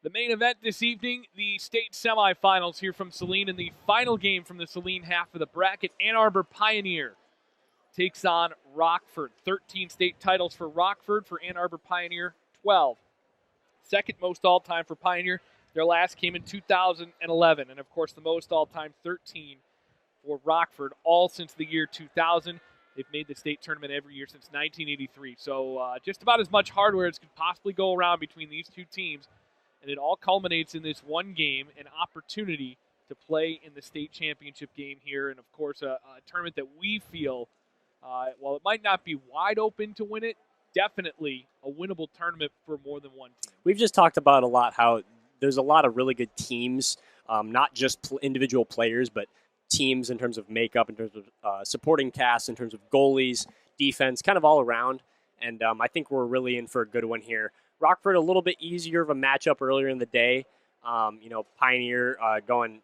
The main event this evening, the state semifinals here from Saline, and the final game from the Saline half of the bracket. Ann Arbor Pioneer takes on Rockford. 13 state titles for Rockford, for Ann Arbor Pioneer, 12. Second most all-time for Pioneer. Their last came in 2011, and of course the most all-time, 13 for Rockford, all since the year 2000. They've made the state tournament every year since 1983. So just about as much hardware as could possibly go around between these two teams. And it all culminates in this one game, an opportunity to play in the state championship game here. And, of course, a tournament that we feel, while it might not be wide open to win it, definitely a winnable tournament for more than one team. We've just talked about a lot how there's a lot of really good teams, not just individual players, but teams in terms of makeup, in terms of supporting cast, in terms of goalies, defense, kind of all around. And I think we're really in for a good one here. Rockford, a little bit easier of a matchup earlier in the day. Pioneer going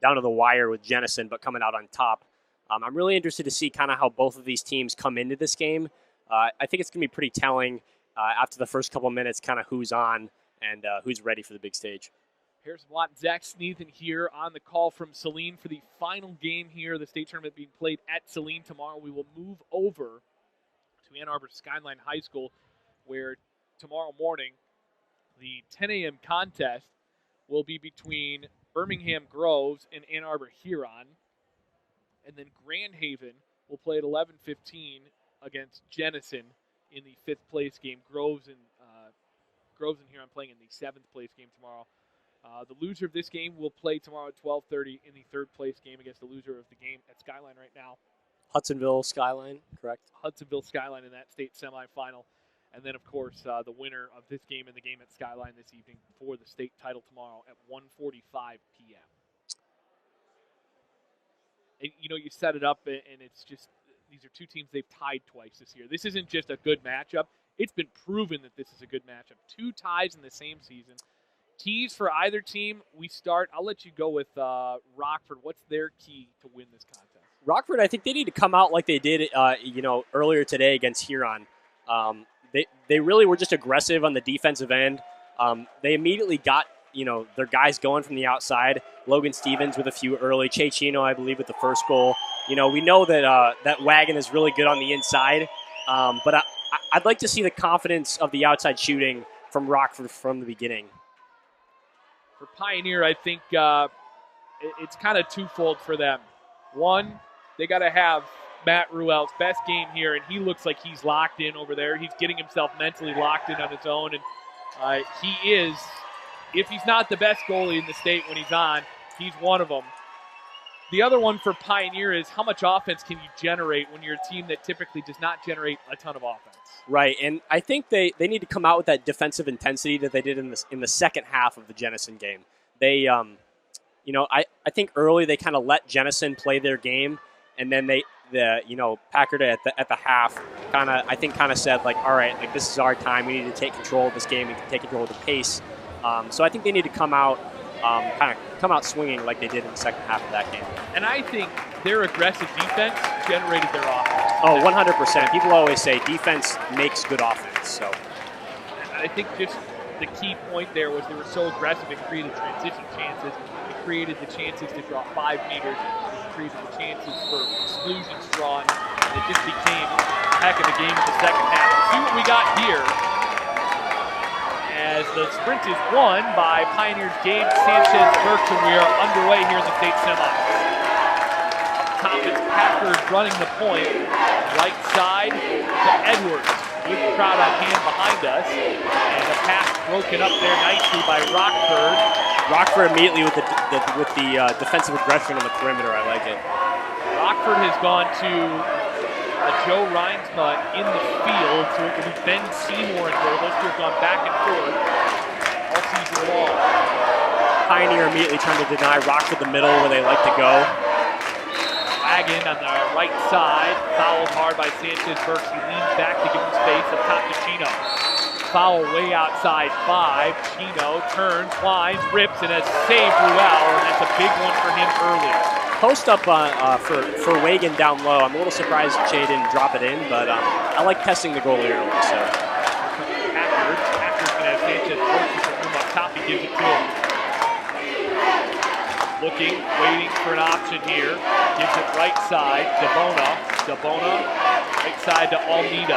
down to the wire with Jenison, but coming out on top. I'm really interested to see kind of how both of these teams come into this game. I think it's going to be pretty telling after the first couple minutes, kind of who's on and who's ready for the big stage. Harrison Watt and Zach Sneathan here on the call from Saline for the final game here. The state tournament being played at Saline tomorrow. We will move over to Ann Arbor Skyline High School, where tomorrow morning the 10 a.m. contest will be between Birmingham Groves and Ann Arbor Huron. And then Grand Haven will play at 11:15 against Jenison in the fifth place game. Groves and Huron playing in the seventh place game tomorrow. The loser of this game will play tomorrow at 12:30 in the third place game against the loser of the game at Skyline right now. Hudsonville Skyline, correct? Hudsonville Skyline in that state semifinal. And then, of course, the winner of this game and the game at Skyline this evening for the state title tomorrow at 1:45 p.m. And, you set it up, and it's just, these are two teams they've tied twice this year. This isn't just a good matchup. It's been proven that this is a good matchup. Two ties in the same season. Keys for either team, I'll let you go with Rockford. What's their key to win this contest? Rockford, I think they need to come out like they did, earlier today against Huron. They really were just aggressive on the defensive end. They immediately got, their guys going from the outside. Logan Stevens with a few early. Chay Chino, I believe, with the first goal. We know that that wagon is really good on the inside. But I'd like to see the confidence of the outside shooting from Rockford from the beginning. For Pioneer, I think it's kind of twofold for them. One, they got to have Matt Ruel's best game here, and he looks like he's locked in over there. He's getting himself mentally locked in on his own, and he is, if he's not the best goalie in the state when he's on, he's one of them. The other one for Pioneer is how much offense can you generate when you're a team that typically does not generate a ton of offense. Right, and I think they need to come out with that defensive intensity that they did in the second half of the Jenison game. They, I think early they kind of let Jenison play their game, and then Packard at the half kind of said, like, all right, like, this is our time. We need to take control of this game and take control of the pace. So I think they need to come out swinging like they did in the second half of that game. And I think their aggressive defense generated their offense. Oh, 100%. People always say defense makes good offense. So I think just the key point there was they were so aggressive it created transition chances. It created the chances to draw 5 meters. It created the chances for exclusions drawn. And it just became a heck of a game in the second half. Let's see what we got here as the sprint is won by Pioneers Gabe Sanchez-Burks, and we are underway here in the state semis. Top is Packard running the point. Right side to Edwards. Good crowd on hand behind us. And a pass broken up there nicely by Rockford. Rockford immediately with the defensive aggression on the perimeter. I like it. Rockford has gone to Joe Reinsma in the field, so it will be Ben Seymour in goal. Those two have gone back and forth all season long. Pioneer immediately trying to deny Rockford the middle where they like to go. Wagon on the right side, fouled hard by Sanchez-Burks. He leans back to give him space up top to Chino. Foul way outside 5. Chino turns, winds, rips, and has saved Ruel, and that's a big one for him earlier. Post up for Wagon down low. I'm a little surprised Chay didn't drop it in, but I like testing the goalie early. So Packard's going to have Sanchez-Burks with the room up top. He gives it to him. Looking, waiting for an option here. Gives it right side, DeBona, right side to Almeida.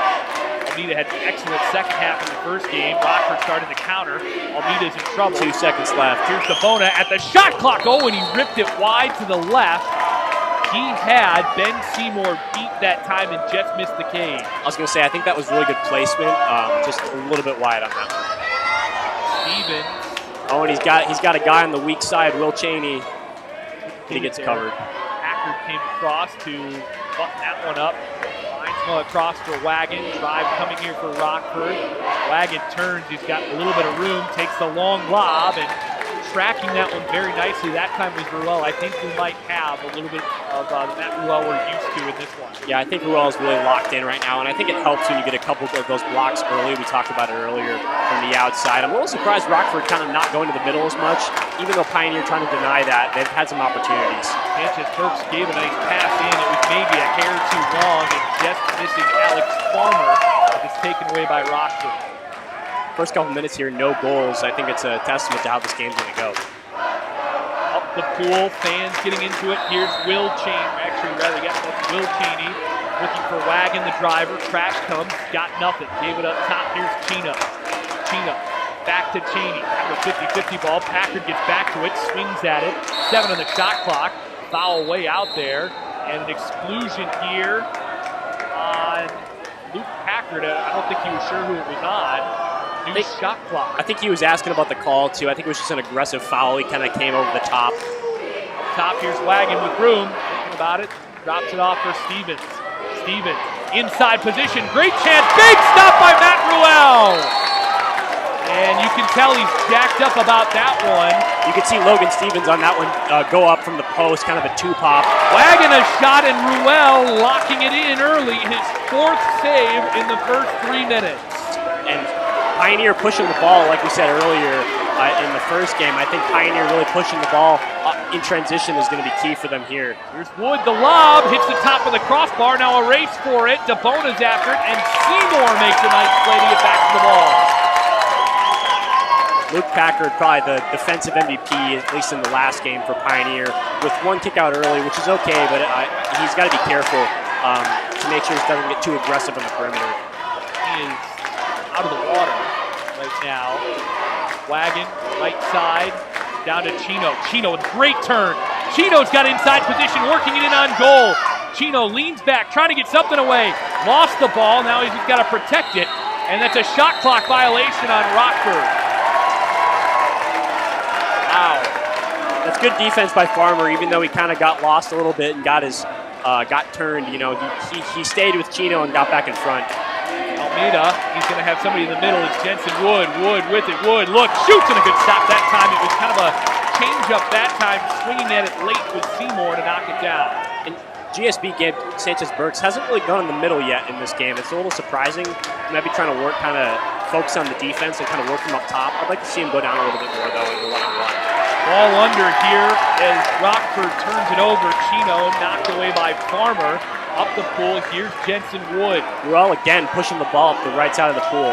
Almeida had an excellent second half in the first game. Rockford started to counter. Almeida's in trouble. 2 seconds left. Here's DeBona at the shot clock. Oh, and he ripped it wide to the left. He had Ben Seymour beat that time and just missed the cage. I was going to say, I think that was really good placement. Just a little bit wide on that one. Stevens. Oh, and he's got a guy on the weak side, Will Cheney. He gets covered. Packard came across to button that one up. Finds one across for Wagon. Drive coming here for Rockford. Wagon turns. He's got a little bit of room. Takes the long lob and tracking that one very nicely. That time was Ruel. I think we might have a little bit of that Ruel we're used to in this one. Yeah, I think Ruel is really locked in right now, and I think it helps when you get a couple of those blocks early. We talked about it earlier from the outside. I'm a little surprised Rockford kind of not going to the middle as much, even though Pioneer trying to deny that. They've had some opportunities. Sanchez Burks gave a nice pass in. It was maybe a hair too long and just missing Alex Farmer. It's taken away by Rockford. First couple minutes here, no goals. I think it's a testament to how this game's going to go. Up the pool, fans getting into it. Here's Will Cheney. Actually, rather, yes, that's Will Cheney. Looking for Wagon, the driver. Crash comes, got nothing. Gave it up top. Here's Chino. Back to Cheney. After a 50-50 ball, Packard gets back to it, swings at it. 7 on the shot clock. Foul way out there. And an exclusion here on Luke Packard. I don't think he was sure who it was on. Shot clock. I think he was asking about the call, too. I think it was just an aggressive foul. He kind of came over the top. Up top, here's Wagon with room. Thinking about it. Drops it off for Stevens. Stevens, inside position. Great chance. Big stop by Matt Ruel. And you can tell he's jacked up about that one. You can see Logan Stevens on that one go up from the post, kind of a 2-pop. Wagon a shot and Ruel locking it in early. His 4th save in the first 3 minutes. And Pioneer pushing the ball, like we said earlier in the first game. I think Pioneer really pushing the ball in transition is going to be key for them here. Here's Wood, the lob, hits the top of the crossbar. Now a race for it. DeBona's after it, and Seymour makes a nice play to get back to the ball. Luke Packard, probably the defensive MVP, at least in the last game for Pioneer, with 1 kick out early, which is okay, but he's got to be careful to make sure he doesn't get too aggressive on the perimeter. He is out of the water right now. Wagon, right side, down to Chino. Chino with a great turn. Chino's got inside position, working it in on goal. Chino leans back, trying to get something away. Lost the ball, now he's just got to protect it. And that's a shot clock violation on Rockford. Wow. That's good defense by Farmer, even though he kind of got lost a little bit and got turned. You know, he stayed with Chino and got back in front. Almeida, he's going to have somebody in the middle. It's Jensen Wood. Wood with it. Wood, look, shoots, and a good stop that time. It was kind of a change-up that time, swinging at it late with Seymour to knock it down. And GSB Gabe Sanchez Burks hasn't really gone in the middle yet in this game. It's a little surprising. He might be trying to work, kind of focus on the defense and kind of work from up top. I'd like to see him go down a little bit more, though, in the 1-on-1. Ball under here as Rockford turns it over. Chino knocked away by Farmer. Up the pool, here's Jensen Wood. Ruel again pushing the ball up the right side of the pool.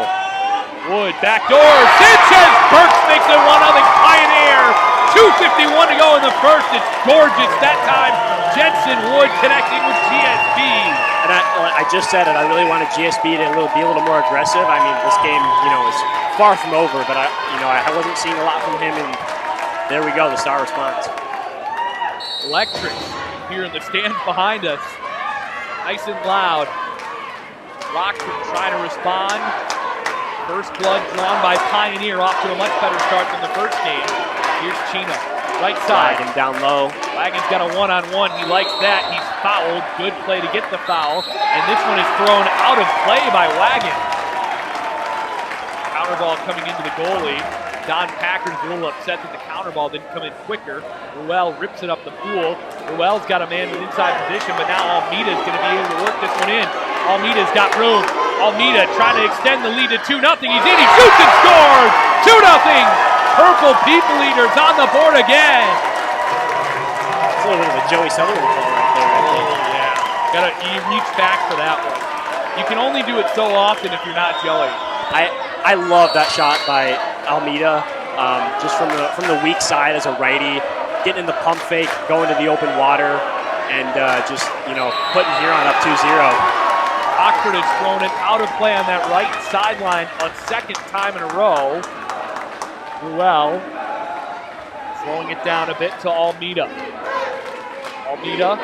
Wood, back door, Sanchez Burks makes it 1-0 Pioneer. 2:51 to go in the first. It's gorgeous that time. Jensen Wood connecting with GSB. And I just said it. I really wanted GSB to be a little more aggressive. I mean, this game, is far from over, but I wasn't seeing a lot from him, and there we go. The star response. Electric here in the stands behind us. Nice and loud. Rockford trying to respond. First blood drawn by Pioneer, off to a much better start than the first game. Here's Chino, right side. Wagon down low. Wagon's got a 1-on-1. He likes that. He's fouled. Good play to get the foul. And this one is thrown out of play by Wagon. Counter ball coming into the goalie. Don Packard's a little upset that the counter ball didn't come in quicker. Ruel rips it up the pool. Ruel's got a man in inside position, but now Almeida's going to be able to work this one in. Almeida's got room. Almeida trying to extend the lead to 2-0. He's in, he shoots and scores! 2-0! Purple People Eaters on the board again. It's a little bit of a Joey Sutherland call right there. Yeah. You reach back for that one. You can only do it so often if you're not Joey. I love that shot by Almeida. just from the weak side as a righty, getting in the pump fake, going to the open water, and just putting Huron up 2-0. Rockford has thrown it out of play on that right sideline a second time in a row. Ruel slowing it down a bit to Almeida. Almeida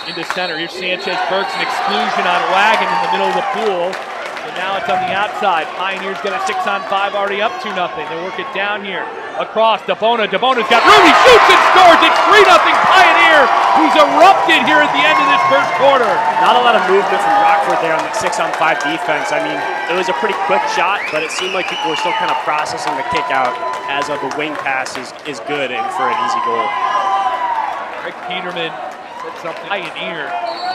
into center. Here's Sanchez Burks, an exclusion on Wagon in the middle of the pool. So now it's on the outside. Pioneers get a 6-on-5 already up 2-0. They work it down here. Across, Debona. Debona's got room. He shoots and scores. It's 3-0 Pioneer, who's erupted here at the end of this first quarter. Not a lot of movement from Rockford there on the 6-on-5 defense. I mean, it was a pretty quick shot, but it seemed like people were still kind of processing the kick out as the wing pass is good and for an easy goal. Greg Peterman said something. Pioneer,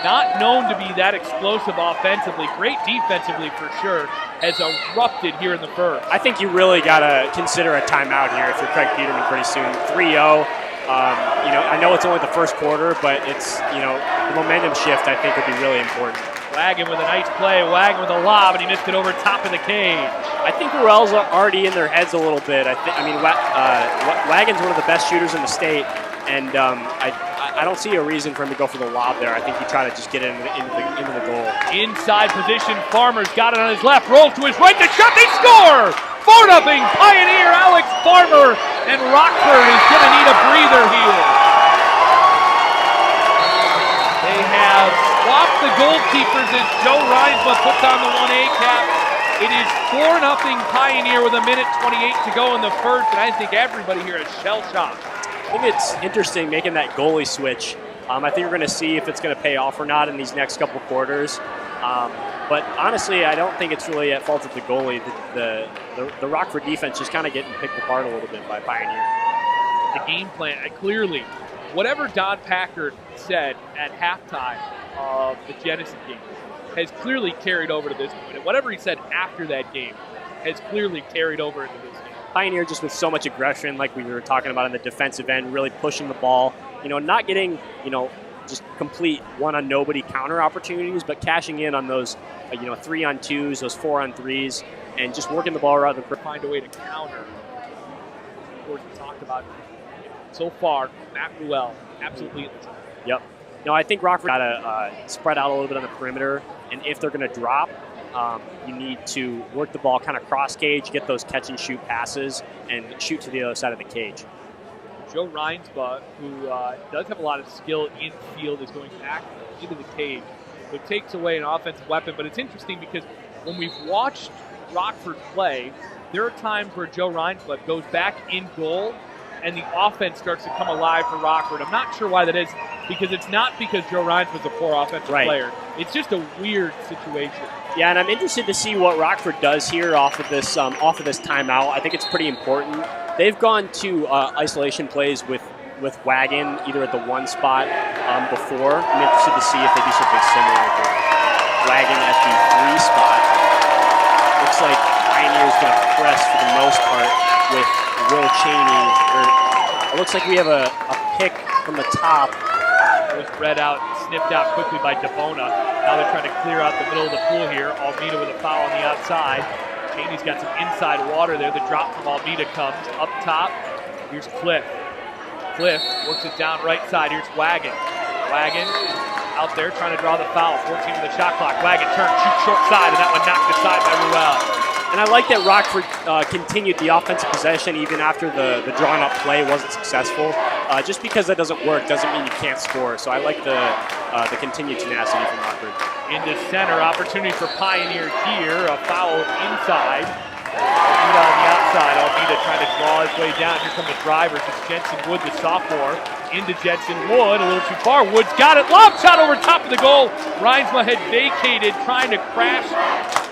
not known to be that explosive offensively, great defensively for sure, has erupted here in the first. I think you really got to consider a timeout here if you're Craig Peterman pretty soon. 3-0. I know it's only the first quarter, but it's, the momentum shift I think would be really important. Wagon with a nice play. Wagon with a lob, and he missed it over top of the cage. I think Ruel's already in their heads a little bit. Wagon's one of the best shooters in the state, and I don't see a reason for him to go for the lob there. I think he tried to just get it into the goal. Inside position, Farmer's got it on his left, rolls to his right, the shot, they score! 4-0 Pioneer, Alex Farmer, and Rockford is going to need a breather here. They have swapped the goalkeepers as Joe Reinsma puts on the 1A cap. It is 4-0 Pioneer with 1:28 to go in the first, and I think everybody here is shell-shocked. I think it's interesting making that goalie switch. I think we're going to see if it's going to pay off or not in these next couple quarters. But honestly, I don't think it's really at fault of the goalie. The Rockford defense just kind of getting picked apart a little bit by Pioneer. The game plan, clearly, whatever Don Packard said at halftime of the Genesis game has clearly carried over to this point. And whatever he said after that game has clearly carried over into this game. Pioneer just with so much aggression, like we were talking about on the defensive end, really pushing the ball, not getting, just complete one-on-nobody counter opportunities, but cashing in on those, 3-on-2s, those 4-on-3s, and just working the ball rather than find a way to counter. Of course, we talked about so far, Matt Ruel, absolutely in the zone. Yep. No, I think Rockford got to spread out a little bit on the perimeter, and if they're going to drop, you need to work the ball kind of cross-cage, get those catch-and-shoot passes, and shoot to the other side of the cage. Joe Reinsma, who does have a lot of skill in field, is going back into the cage. So it takes away an offensive weapon, but it's interesting because when we've watched Rockford play, there are times where Joe Reinsma goes back in goal and the offense starts to come alive for Rockford. I'm not sure why that is, because it's not because Joe Reinsma's a poor offensive player. It's just a weird situation. Yeah, and I'm interested to see what Rockford does here off of this timeout. I think it's pretty important. They've gone to isolation plays with Wagon either at the 1 spot before. I'm interested to see if they do something similar with Wagon at the 3 spot. Looks like Pioneer's going to press for the most part with Will Cheney. It looks like we have a pick from the top. It was read out, snipped out quickly by Debona. Now they're trying to clear out the middle of the pool here. Almeida with a foul on the outside. Cheney's got some inside water there. The drop from Almeida comes up top. Here's Cliff. Cliff works it down right side. Here's Wagon. Wagon out there trying to draw the foul. 14 to the shot clock. Wagon turns, shoots short side, and that one knocked aside by Ruel. And I like that Rockford continued the offensive possession even after the drawn-up play wasn't successful. Just because that doesn't work doesn't mean you can't score. So I like the continued tenacity from Rockford. Into center, opportunity for Pioneer here. A foul inside. Almeida on the outside. Almeida trying to draw his way down. Here come the drivers. It's Jensen Wood, the sophomore. Into Jensen Wood, a little too far. Wood's got it. Lob shot over top of the goal. Reinsma had vacated, trying to crash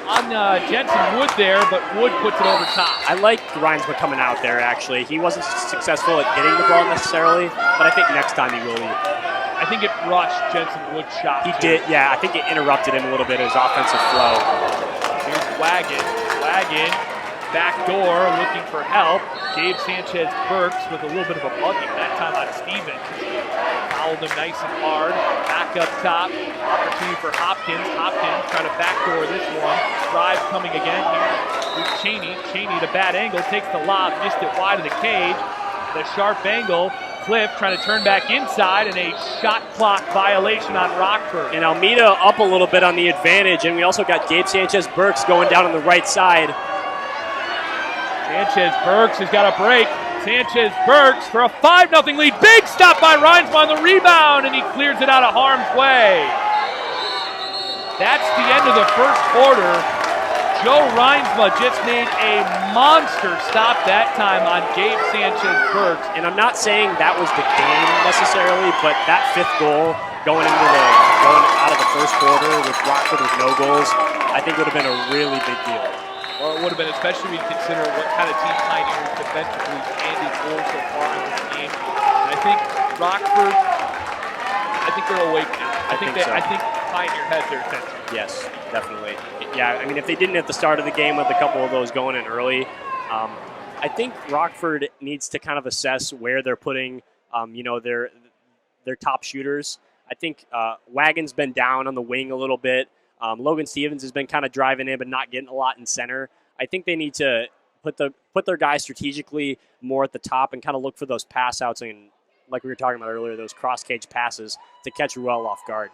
on Jensen Wood there, but Wood puts it over top. I like Reinsma coming out there, actually. He wasn't successful at getting the ball necessarily, but I think next time he will be. I think it rushed Jensen Wood's shot. He did, yeah. I think it interrupted him a little bit, his offensive flow. Here's Wagon. Wagon Back door, looking for help. Gabe Sanchez-Burks with a little bit of a bugging, that time on Stevens. Fouled him nice and hard. Back up top. Opportunity for Hopkins. Hopkins trying to backdoor this one. Drive coming again here with Cheney. Cheney at a bad angle. Takes the lob. Missed it wide of the cage. The sharp angle. Cliff trying to turn back inside, and a shot clock violation on Rockford. And Almeida up a little bit on the advantage, and we also got Gabe Sanchez-Burks going down on the right side. Sanchez-Burks has got a break. Sanchez-Burks for a 5-0 lead. Big stop by Reinsma on the rebound, and he clears it out of harm's way. That's the end of the first quarter. Joe Reinsma just made a monster stop that time on Gabe Sanchez-Burks. And I'm not saying that was the game necessarily, but that fifth goal going out of the first quarter with Rockford with no goals, I think would have been a really big deal. Well, it would have been, especially when you consider what kind of team Pioneers defensively and in goals so far in this game. And I think Rockford, they're awake now. I think Pioneer has their attention. Yes, definitely. Yeah, I mean, if they didn't at the start of the game with a couple of those going in early, I think Rockford needs to kind of assess where they're putting, their top shooters. I think Wagon's been down on the wing a little bit. Logan Stevens has been kind of driving in but not getting a lot in center. I think they need to put their guys strategically more at the top and kind of look for those pass outs and, like we were talking about earlier, those cross-cage passes to catch Ruel off guard.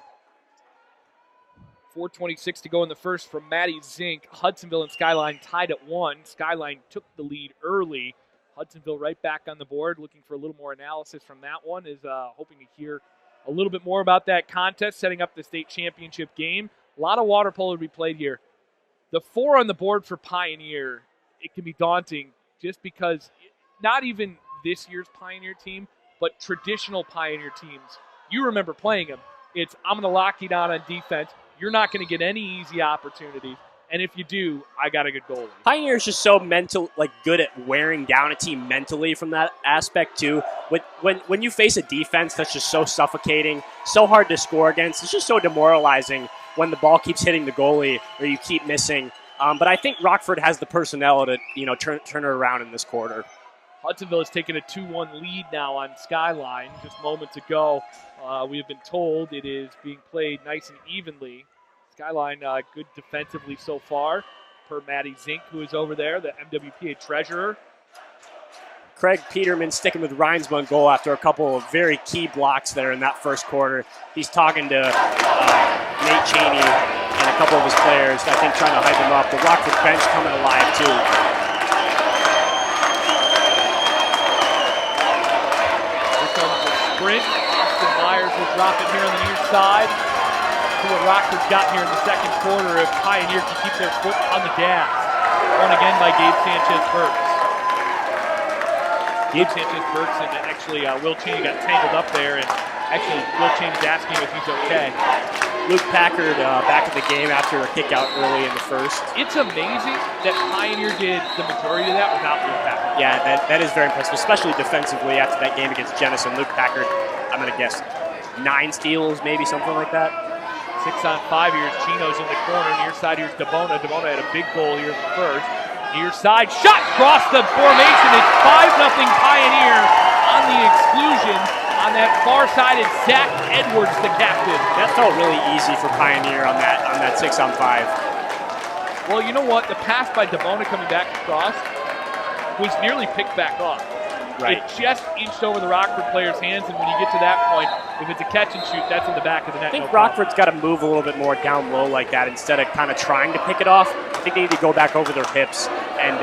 4:26 to go in the first from Matty Zink. Hudsonville and Skyline tied at 1. Skyline took the lead early. Hudsonville right back on the board, looking for a little more analysis from that one. Is hoping to hear a little bit more about that contest, setting up the state championship game. A lot of water polo to be played here. The 4 on the board for Pioneer, it can be daunting just because not even this year's Pioneer team, but traditional Pioneer teams. You remember playing them. It's, I'm going to lock you down on defense. You're not going to get any easy opportunities. And if you do, I got a good goalie. Pioneer is just so good at wearing down a team mentally from that aspect too. When you face a defense that's just so suffocating, so hard to score against, it's just so demoralizing when the ball keeps hitting the goalie or you keep missing. But I think Rockford has the personnel to turn it around in this quarter. Hudsonville has taken a 2-1 lead now on Skyline. Just moments ago, we have been told it is being played nice and evenly. Skyline good defensively so far, per Matty Zink, who is over there, the MWPA treasurer. Craig Peterman sticking with Reinsma in goal after a couple of very key blocks there in that first quarter. He's talking to Nate Cheney and a couple of his players, I think trying to hype him up. The Rockford bench coming alive too. Sprint. Austin Myers will drop it here on the near side. See what Rockford's got here in the second quarter if Pioneer can keep their foot on the gas. Won again by Gabe Sanchez-Burks. Gabe Sanchez-Burks and actually Will Cheney got tangled up there, and actually Will Cheney's asking if he's okay. Luke Packard back in the game after a kick out early in the first. It's amazing that Pioneer did the majority of that without Luke Packard. Yeah, that is very impressive, especially defensively after that game against Jenison. Luke Packard, I'm going to guess 9 steals, maybe something like that. 6-on-5 here. Chino's in the corner. Near side here's Devona. Devona had a big goal here in the first. Near side shot across the formation. It's 5-0 Pioneer on the exclusion. On that far side, it's Zach Edwards, the captain. That felt really easy for Pioneer on that 6-on-5. Well, you know what? The pass by Devona coming back across was nearly picked back off. Right. It just inched over the Rockford player's hands, and when you get to that point, if it's a catch and shoot, that's in the back of the net. I think Rockford's got to move a little bit more down low like that instead of kind of trying to pick it off. I think they need to go back over their hips and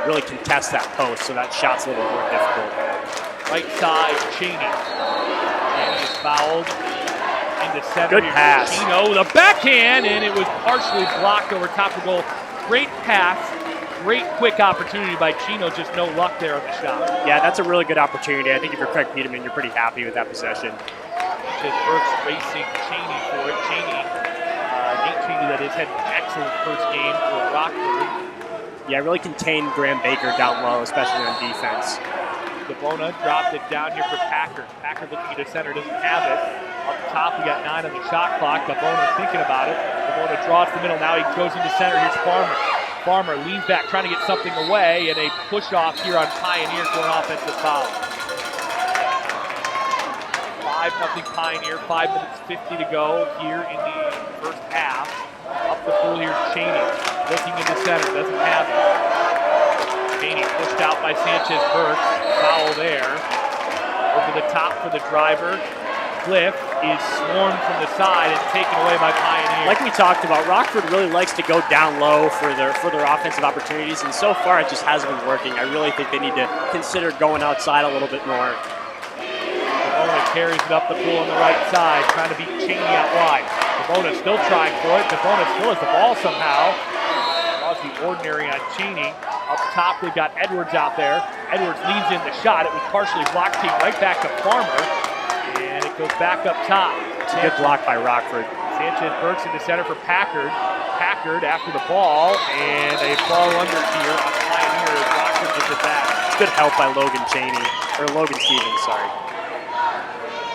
really contest that post so that shot's a little more difficult. Right side, Cheney. And he's fouled into center. Good pass. Chino, the backhand, and it was partially blocked over top of the goal. Great pass. Great quick opportunity by Chino, just no luck there on the shot. Yeah, that's a really good opportunity. I think if you're Craig Peterman, you're pretty happy with that possession. Just Burks racing Cheney for it. Nate Cheney, that is, had an excellent first game for Rockford. Yeah, really contained Graham Baker down low, especially on defense. Devona dropped it down here for Packard. Packard looking to center, doesn't have it. Up top, we got 9 on the shot clock. Devona thinking about it. Devona draws the middle. Now he goes into center. Here's Farmer. Farmer leans back, trying to get something away, and a push-off here on Pioneer for an offensive foul. 5-0 Pioneer, 5 minutes 50 to go here in the first half. Up the pool here, Cheney, looking into center, doesn't have it. Cheney pushed out by Sanchez-Burks, foul there. Over the top for the driver. Cliff is swarmed from the side and taken away by Pioneer. Like we talked about, Rockford really likes to go down low for their offensive opportunities, and so far it just hasn't been working. I really think they need to consider going outside a little bit more. Devona carries it up the pool on the right side, trying to beat Cheney out wide. Devona still trying for it. Devona still has the ball somehow. Draws the ordinary on Cheney. Up top, they've got Edwards out there. Edwards leads in the shot. It was partially blocked, team right back to Farmer. And it goes back up top. It's a good block by Rockford. Sanchez-Burks into center for Packard. Packard after the ball, and a ball under here on Pioneer as Rockford gets it back. Good help by Logan Stevens, sorry.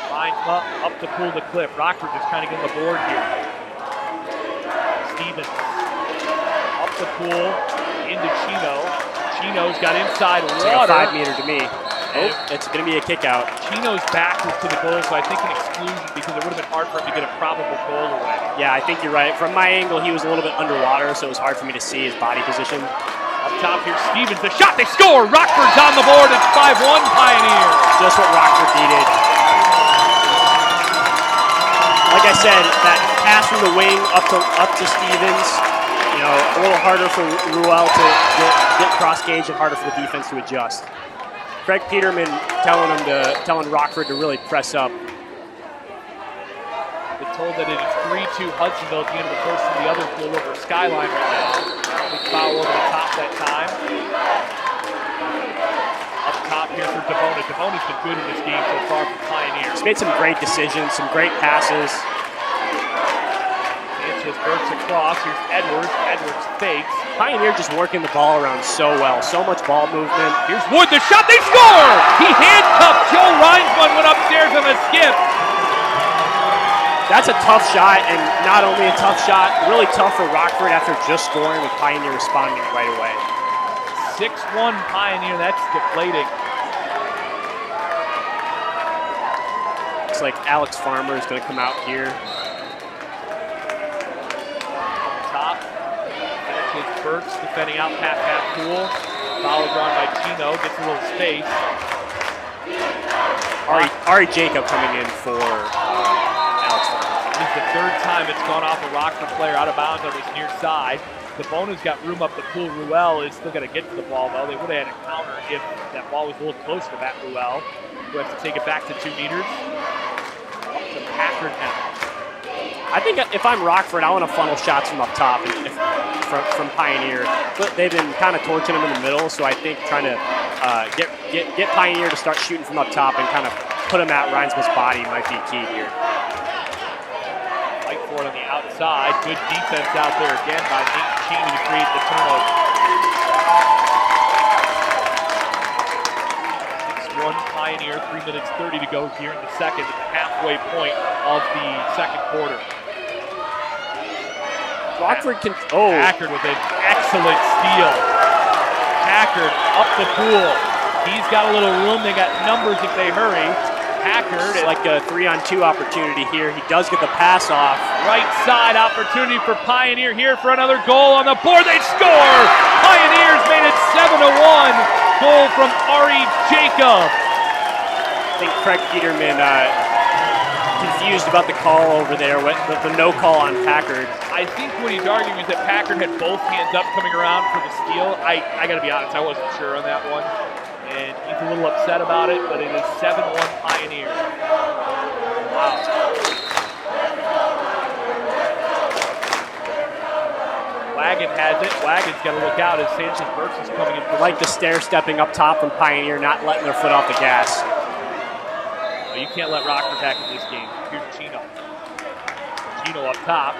Lines up to pull the Cliff. Rockford just trying to get on the board here. Stevens up the pool into Chino. Chino's got inside water. It's like a 5-meter to me. Oh, it's going to be a kick out. Chino's back was to the goal, so I think an exclusion because it would have been hard for him to get a probable goal away. Yeah, I think you're right. From my angle, he was a little bit underwater, so it was hard for me to see his body position. Up top here, Stevens, the shot, they score! Rockford's on the board, it's 5-1 Pioneer. Just what Rockford needed. Like I said, that pass from the wing up to Stevens, you know, a little harder for Ruel to get cross gauge and harder for the defense to adjust. Craig Peterman telling Rockford to really press up. Been told that it is 3-2 Hudsonville at the end of the first, and the other flew over Skyline right now. Big foul over the top that time. Up top here for Devona. Devona's been good in this game so far for Pioneer. He's made some great decisions, some great passes. Burks across, here's Edwards. Edwards fakes. Pioneer just working the ball around so well. So much ball movement. Here's Wood, the shot, they score! He handcuffed Joe Reinsman, went upstairs on a skip. That's a tough shot, and not only a tough shot, really tough for Rockford after just scoring with Pioneer responding right away. 6-1 Pioneer, that's deflating. Looks like Alex Farmer is going to come out here. Burks defending out past half pool. Foul drawn by Chino, gets a little space. Ari Jacob coming in for Alex Farmer. This is the third time it's gone off a Rockford player out of bounds on this near side. Devona's got room up the pool. Ruel is still got to get to the ball, though. They would have had a counter if that ball was a little closer to Matt Ruel, who has to take it back to 2 meters. Up to Packard now. I think if I'm Rockford, I want to funnel shots from up top from Pioneer. But they've been kind of torching them in the middle, so I think trying to get Pioneer to start shooting from up top and kind of put him at Reinsman's body might be key here. Fight for it on the outside. Good defense out there again by Nate Cheney to create the turnover. 6-1 Pioneer, 3 minutes 30 to go here in the second, at the halfway point of the second quarter. Rockford can. Packard with an excellent steal. Packard up the pool. He's got a little room. They got numbers if they hurry. Packard. It's like a 3-on-2 opportunity here. He does get the pass off. Right side opportunity for Pioneer here for another goal on the board. They score! Pioneers made it 7-1. Goal from Ari Jacob. I think Craig Peterman confused about the call over there, the no call on Packard. I think what he's arguing is that Packard had both hands up coming around for the steal. I got to be honest, I wasn't sure on that one. And he's a little upset about it, but it is 7-1 Pioneer. Wow. Wagon has it. Wagon's got to look out as Sanchez-Burks is coming in. I like the stair-stepping up top from Pioneer, not letting their foot off the gas. You can't let Rockford back in this game. Here's Chino. Chino up top.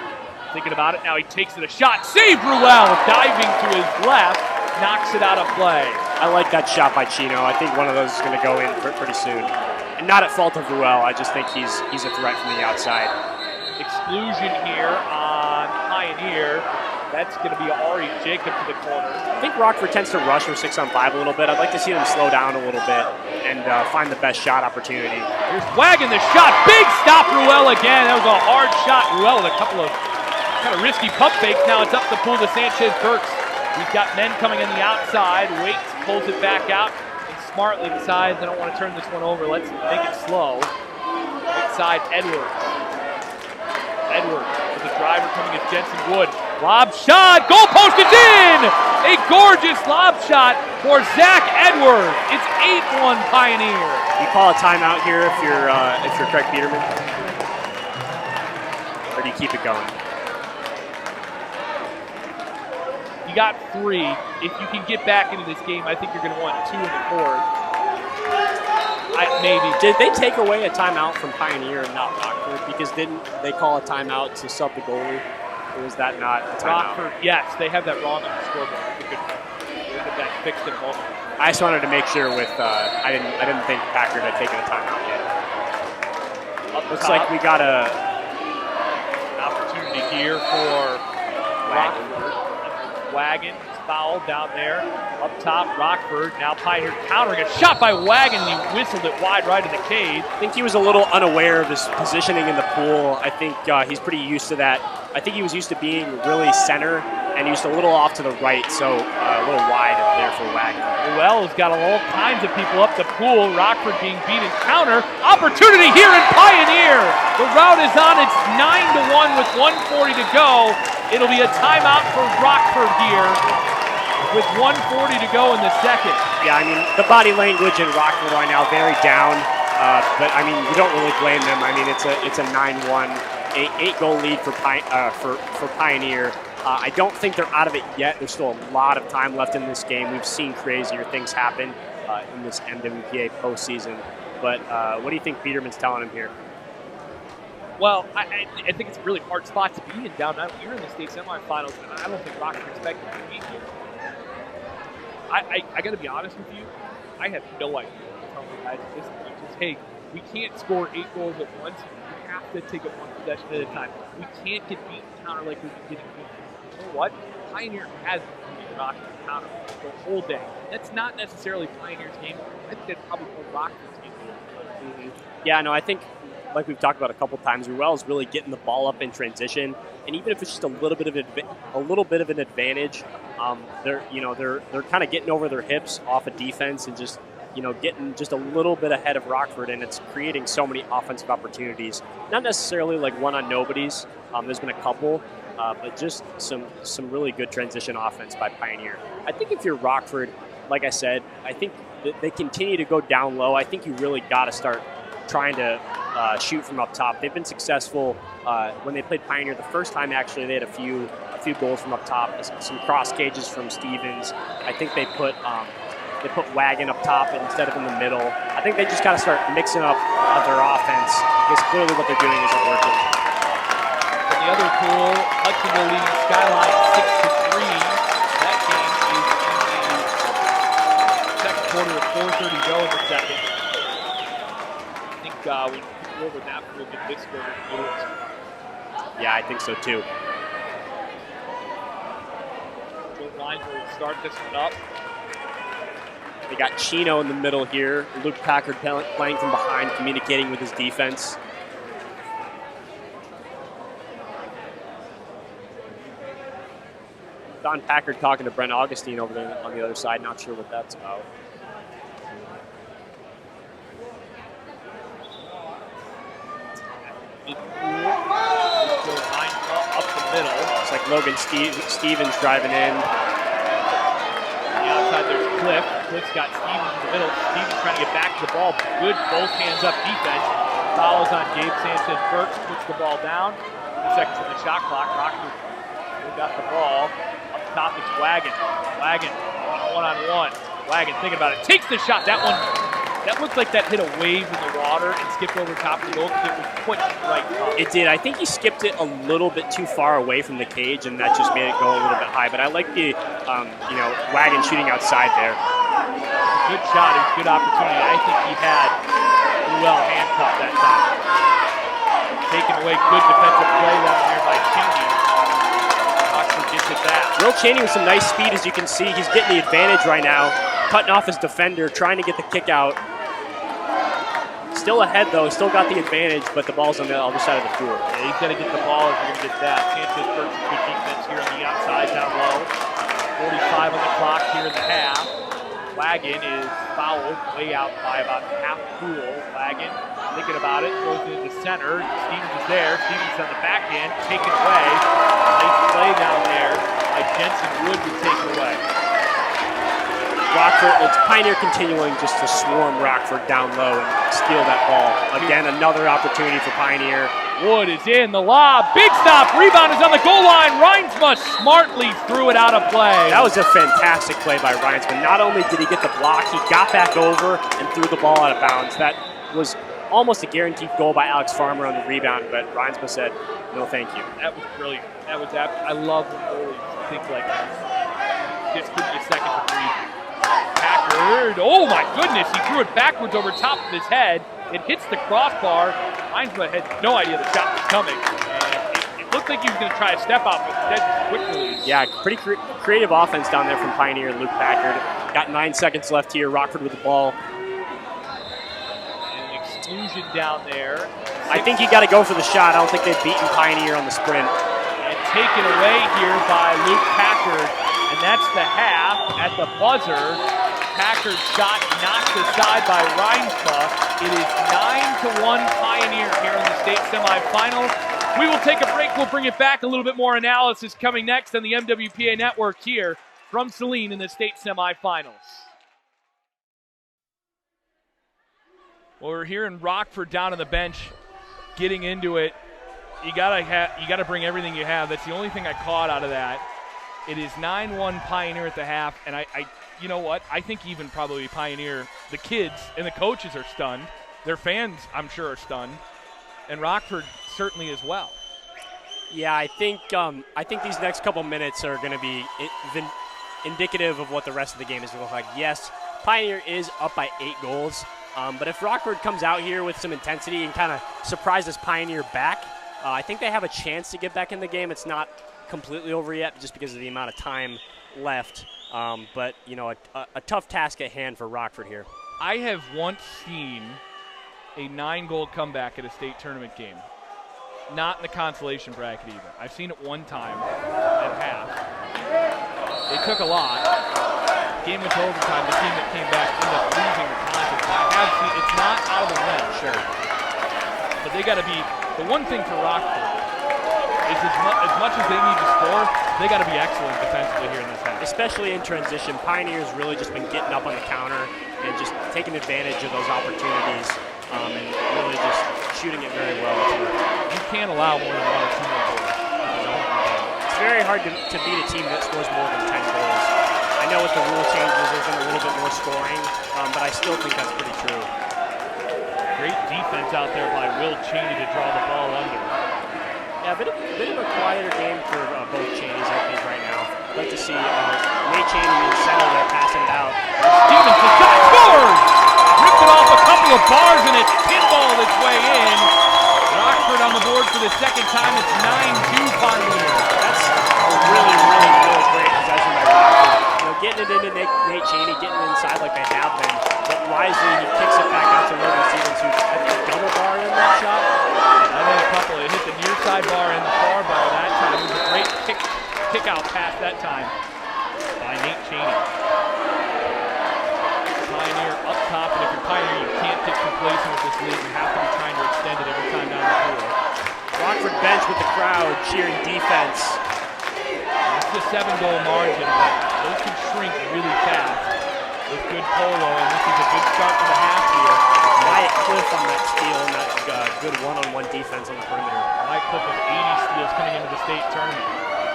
Thinking about it. Now he takes it a shot. Save Ruel. Diving to his left. Knocks it out of play. I like that shot by Chino. I think one of those is going to go in pretty soon. And not at fault of Ruel. I just think he's a threat from the outside. Exclusion here on Pioneer. That's going to be Ari Jacob to the corner. I think Rockford tends to rush for 6-on-5 a little bit. I'd like to see them slow down a little bit and find the best shot opportunity. Here's Wagon the shot. Big stop, Ruel again. That was a hard shot. Ruel with a couple of kind of risky pump fakes. Now it's up the pool to Sanchez-Burks. We've got men coming in the outside. Waits pulls it back out and smartly decides, I don't want to turn this one over. Let's make it slow. Inside Edwards. Edwards with the driver coming at Jensen Wood. Lob shot. Goal post is in! A gorgeous lob shot for Zach Edwards. It's 8-1 Pioneer. You call a timeout here if you're Craig Peterman? Or do you keep it going? You got 3. If you can get back into this game, I think you're going to want 2 in the fourth. Maybe. Did they take away a timeout from Pioneer and not Rockford? Because didn't they call a timeout to sub the goalie? Or was that not a timeout? Rockford, yes, they have that wrong on the scoreboard. We'll get that fixed in a moment. I just wanted to make sure with I didn't think Packard had taken a timeout yet. Looks like we got an opportunity here for Rockford. Wagon is fouled down there. Up top, Rockford. Now Pioneer countering a shot by Wagon, and he whistled it wide right in the cage. I think he was a little unaware of his positioning in the pool. I think he's pretty used to that. I think he was used to being really center, and he was a little off to the right, so a little wide there for Wagon. Ruel's got all kinds of people up the pool. Rockford being beat in counter. Opportunity here in Pioneer. The route is on. It's 9-1 with 1:40 to go. It'll be a timeout for Rockford here with 1:40 to go in the second. Yeah, I mean, the body language in Rockford right now very down, but I mean, you don't really blame them. I mean, it's a 9-1, 8-goal lead for Pioneer. I don't think they're out of it yet. There's still a lot of time left in this game. We've seen crazier things happen in this MWPA postseason. But what do you think Peterman's telling him here? Well, I think it's a really hard spot to be in down. You're in the state semifinals, and I don't think Rockford expected to be here. I got to be honest with you. I have no idea what to tell the guys at this point. Just, hey, we can't score 8 goals at once. We have to take it one possession at a time. We can't get beaten counter like we've been getting beaten. You know what? Pioneer has beaten Rockford counter the whole day. That's not necessarily Pioneer's game. I think that's probably more Rockford's game. Mm-hmm. Yeah, no, I think, like we've talked about a couple times, Ruel is really getting the ball up in transition, and even if it's just a little bit of an advantage, they're kind of getting over their hips off of defense and just getting just a little bit ahead of Rockford, and it's creating so many offensive opportunities. Not necessarily like one on nobodies. There's been a couple, but just some really good transition offense by Pioneer. I think if you're Rockford, like I said, I think that they continue to go down low. I think you really got to start trying to shoot from up top. They've been successful when they played Pioneer the first time. Actually, they had a few goals from up top, some cross cages from Stevens. I think they put Wagon up top instead of in the middle. I think they just got to start mixing up their offense because clearly what they're doing isn't working. In the other pool, Hudsonville leading Skyline 6-3. That game is in the second quarter with 4:30 to go in the second. I think when you go over that, we'll get this score. Yeah, I think so too. Joe Lines will start this one up. They got Chino in the middle here. Luke Packard playing from behind, communicating with his defense. Don Packard talking to Brent Augustine over there on the other side. Not sure what that's about. Up the middle. It's like Logan Stevens driving in. On the outside, there's Cliff. Cliff's got Stevens in the middle. Stevens trying to get back to the ball. Good both hands up defense. Fouls on Gabe Sanchez-Burks. Puts the ball down. 2 seconds on the shot clock. Rockford got the ball. Up top, it's Wagon. Wagon one-on-one. Wagon thinking about it. Takes the shot. That looked like that hit a wave in the water and skipped over top of the goal because it was pushed right up. It did. I think he skipped it a little bit too far away from the cage, and that just made it go a little bit high. But I like the, Wagon shooting outside there. Good shot. It was a good opportunity. I think he had Ruel handcuffed that time. Taking away good defensive play down there by Chingy. Rockford gets it back. Will Cheney with some nice speed, as you can see. He's getting the advantage right now, cutting off his defender, trying to get the kick out. Still ahead, though. Still got the advantage, but the ball's on the other side of the floor. Yeah, he's got to get the ball if you're going to get that. Sanchez works some good defense here on the outside down low. 45 on the clock here in the half. Wagon is fouled way out by about half pool. Wagon thinking about it, throws it into center. Stevens is there. Stevens on the back end, taken away. Nice play down there by Jensen Wood to take it away. Rockford, it's Pioneer continuing just to swarm Rockford down low and steal that ball. Again, another opportunity for Pioneer. Wood is in the lob. Big stop. Rebound is on the goal line. Reinsma smartly threw it out of play. That was a fantastic play by Reinsma. Not only did he get the block, he got back over and threw the ball out of bounds. That was almost a guaranteed goal by Alex Farmer on the rebound, but Reinsma said, no thank you. That was brilliant. I love when goalies think like that. Just couldn't get second to breathe. Packard, oh my goodness, he threw it backwards over top of his head. It hits the crossbar. Reinsma had no idea the shot was coming. And it looked like he was going to try a step out, but instead just quick release. Yeah, pretty creative offense down there from Pioneer and Luke Packard. Got 9 seconds left here. Rockford with the ball. And an exclusion down there. I think you got to go for the shot. I don't think they've beaten Pioneer on the sprint. And taken away here by Luke Packard. And that's the half at the buzzer. Packard's shot knocked aside by Reinsma. It is 9-1 Pioneer here in the state semifinal. We will take a break. We'll bring it back. A little bit more analysis coming next on the MWPA network here from Saline in the state semifinals. Well, we're here in Rockford down on the bench, getting into it. You gotta bring everything you have. That's the only thing I caught out of that. It is 9-1 Pioneer at the half, and I you know what? I think even probably Pioneer, the kids and the coaches are stunned. Their fans, I'm sure, are stunned, and Rockford certainly as well. Yeah, I think these next couple minutes are going to be indicative of what the rest of the game is going to look like. Yes, Pioneer is up by 8 goals, but if Rockford comes out here with some intensity and kind of surprises Pioneer back, I think they have a chance to get back in the game. It's not completely over yet just because of the amount of time left. But, you know, a tough task at hand for Rockford here. I have once seen a 9-goal comeback at a state tournament game. Not in the consolation bracket even. I've seen it one time at half. They took a lot. Game went to overtime. The team that came back ended up losing the contest. I have seen it's not out of the realm, sure. But they got to be, the one thing for Rockford is as much as they need to score, they got to be excellent defensively here in this half. Especially in transition. Pioneer's really just been getting up on the counter and just taking advantage of those opportunities and really just shooting it very well, too. You can't allow more than 1 or 2 more goals. It's very hard to beat a team that scores more than 10 goals. I know with the rule changes, there's been a little bit more scoring, but I still think that's pretty true. Great defense out there by Will Cheney to draw the ball under. Yeah, a bit of a quieter game for both Cheneys, I think, right now. I'd like to see Nate Cheney in center there passing it out. Stevens, the shot scores! Ripped it off a couple of bars and it pinballed its way in. Rockford on the board for the second time. It's 9-2 Pioneer. That's a really great possession by Rockford. You know, getting it into Nate Cheney, getting it inside like they have been. But wisely, he kicks it back out to Logan Stevens, who I think double bar in that shot. I think a couple. It hit the near side bar and the far bar that time. It was a great kick out pass that time by Nate Cheney. Pioneer up top, and if you're Pioneer, you can't get complacent with this lead. You have to be trying to extend it every time down the field. Rockford bench with the crowd cheering defense. That's the 7-goal margin, but those can shrink really fast with good Polo, and this is a good start to the half here. Wyatt Cliff on that steal and that good one-on-one defense on the perimeter. Wyatt Cliff with 80 steals coming into the state tournament.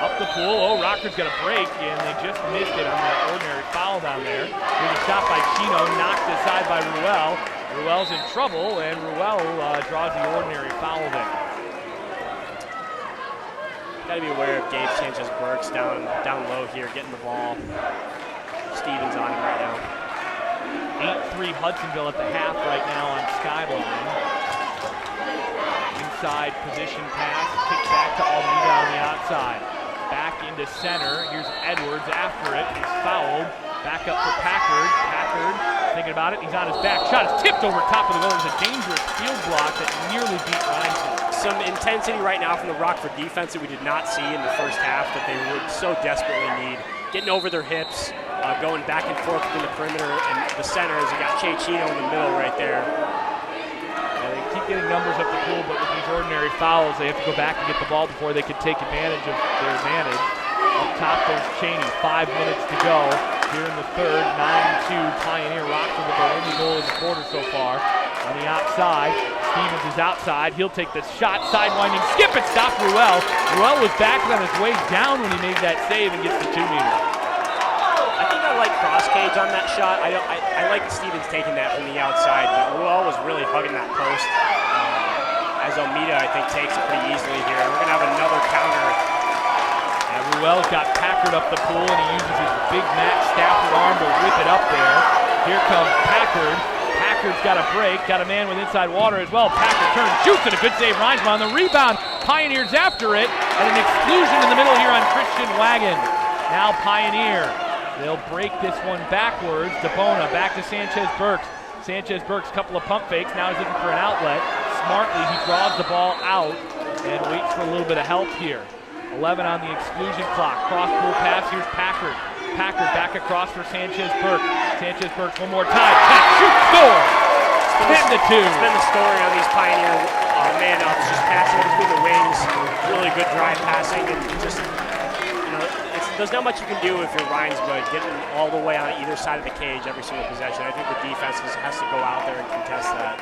Up the pool, Rockford's got a break, and they just missed it on that ordinary foul down there. There's a shot by Chino, knocked aside by Ruel. Ruel's in trouble, and Ruel draws the ordinary foul there. Got to be aware of Gabe Sanchez-Burks down low here, getting the ball. Stevens on him right now. 8-3 Hudsonville at the half right now on Skyline. Inside position pass, kick back to Almeida on the outside. back into center. Here's Edwards after it. He's fouled. Back up for Packard. Packard thinking about it. He's on his back. Shot is tipped over top of the goal. It was a dangerous field block that nearly beat Rhinestone. Some intensity right now from the Rockford defense that we did not see in the first half that they would so desperately need. Getting over their hips, going back and forth in the perimeter, and the center as you got Chay Chino in the middle right there. They keep getting numbers up the pool, but with these ordinary fouls, they have to go back and get the ball before they can take advantage of their advantage. Up top, there's Cheney. 5 minutes to go here in the third. 9-2 Pioneer. Rockford with their only goal in the quarter so far. On the outside, Stevens is outside. He'll take the shot, sidewinding skip and stop Ruel. Ruel was back on his way down when he made that save and gets the 2 meter. I think I like cross cage on that shot. I like Stevens taking that from the outside, but Ruel was really hugging that post. As Almeida, I think, takes it pretty easily here. We're going to have another counter. Ruel's got Packard up the pool, and he uses his big Matt Stafford arm to whip it up there. Here comes Packard. Packard's got a break, got a man with inside water as well. Packard turns, shoots, and a good save. Reinsma on the rebound. Pioneers after it, and an exclusion in the middle here on Christian Wagon. Now Pioneer. They'll break this one backwards. DeBona back to Sanchez-Burks. Sanchez-Burks, couple of pump fakes. Now he's looking for an outlet. Smartly, he draws the ball out and waits for a little bit of help here. 11 on the exclusion clock. Cross-pool pass. Here's Packard. Packard back across for Sanchez-Burks. Sanchez-Burks one more time. Tap, shoot, score! 10-2. It's been the story on these Pioneer man-ups, just passing between the wings. Really good drive passing, and just, there's not much you can do if you're Reinsma getting all the way on either side of the cage every single possession. I think the defense has to go out there and contest that.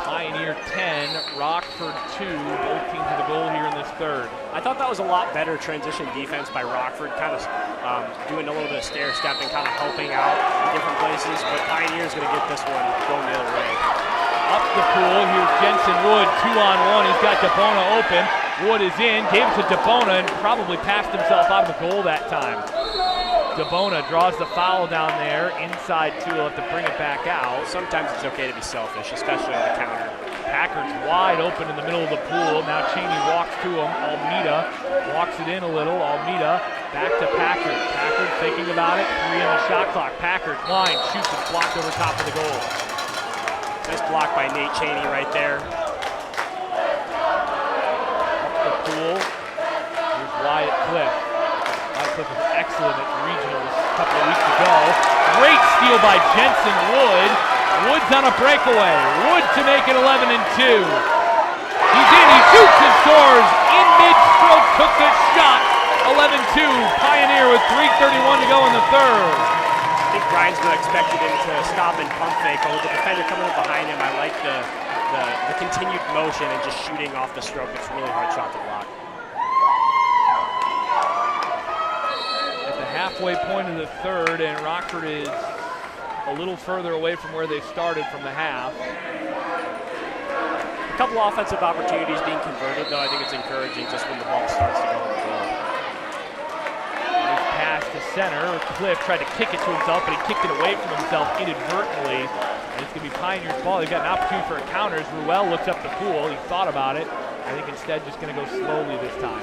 Pioneer 10, Rockford 2, both teams with a goal here in this third. I thought that was a lot better transition defense by Rockford, kind of doing a little bit of stair-stepping, kind of helping out in different places, but Pioneer's going to get this one going the other way. Up the pool, here's Jensen Wood, 2-on-1, he's got DeBona open. Wood is in, gave it to DeBona and probably passed himself out of the goal that time. DeBona draws the foul down there, inside two, he'll have to bring it back out. Sometimes it's okay to be selfish, especially on the counter. Packard's wide open in the middle of the pool. Now Cheney walks to him. Almeida walks it in a little. Almeida back to Packard. Packard thinking about it. 3 on the shot clock. Packard line shoots, it's blocked over top of the goal. Nice block by Nate Cheney right there. Up the pool. Here's Wyatt Cliff. Wyatt Cliff was excellent at regionals a couple of weeks ago. Great steal by Jensen Wood. Wood's on a breakaway. Wood to make it 11-2. He's in, he shoots and scores. In mid-stroke, took the shot. 11-2. Pioneer with 3:31 to go in the third. I think Reinsma expected him to stop and pump fake, but with the defender coming up behind him, I like the continued motion and just shooting off the stroke. It's a really hard shot to block. At the halfway point of the third, and Rockford is a little further away from where they started from the half. A couple offensive opportunities being converted, though. I think it's encouraging just when the ball starts to go on the field. Nice pass to center. Cliff tried to kick it to himself, but he kicked it away from himself inadvertently. And it's going to be Pioneer's ball. They've got an opportunity for a counter as Ruel looks up the pool. He thought about it. I think instead just going to go slowly this time.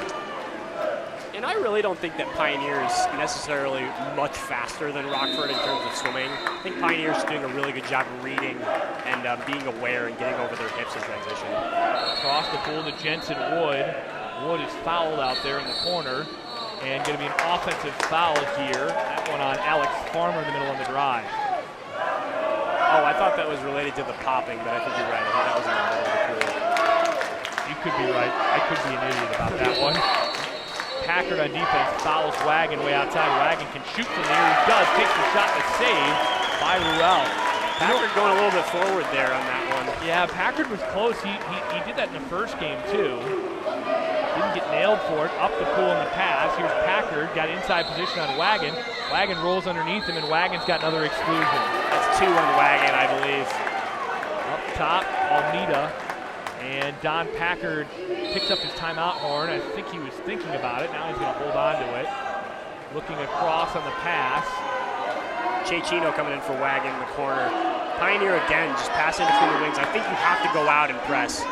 And I really don't think that Pioneer is necessarily much faster than Rockford in terms of swimming. I think Pioneer's doing a really good job of reading and being aware and getting over their hips in transition. Across the pool to Jensen Wood. Wood is fouled out there in the corner. And going to be an offensive foul here. That one on Alex Farmer in the middle of the drive. Oh, I thought that was related to the popping, but I think you're right. I think that was in the middle of the pool. You could be right. I could be an idiot about that one. Packard on defense fouls Wagon way outside. Wagon can shoot from there. He does. Takes the shot and save by Ruel. Packard going a little bit forward there on that one. Yeah, Packard was close. He did that in the first game too. Didn't get nailed for it. Up the pool in the pass. Here's Packard. Got inside position on Wagon. Wagon rolls underneath him, and Wagon's got another exclusion. That's 2 on Wagon, I believe. Up top, Almeida. And Don Packard picks up his timeout horn. I think he was thinking about it. Now he's going to hold on to it. Looking across on the pass. Chay Chino coming in for Wagon in the corner. Pioneer again, just passing between the wings. I think you have to go out and press.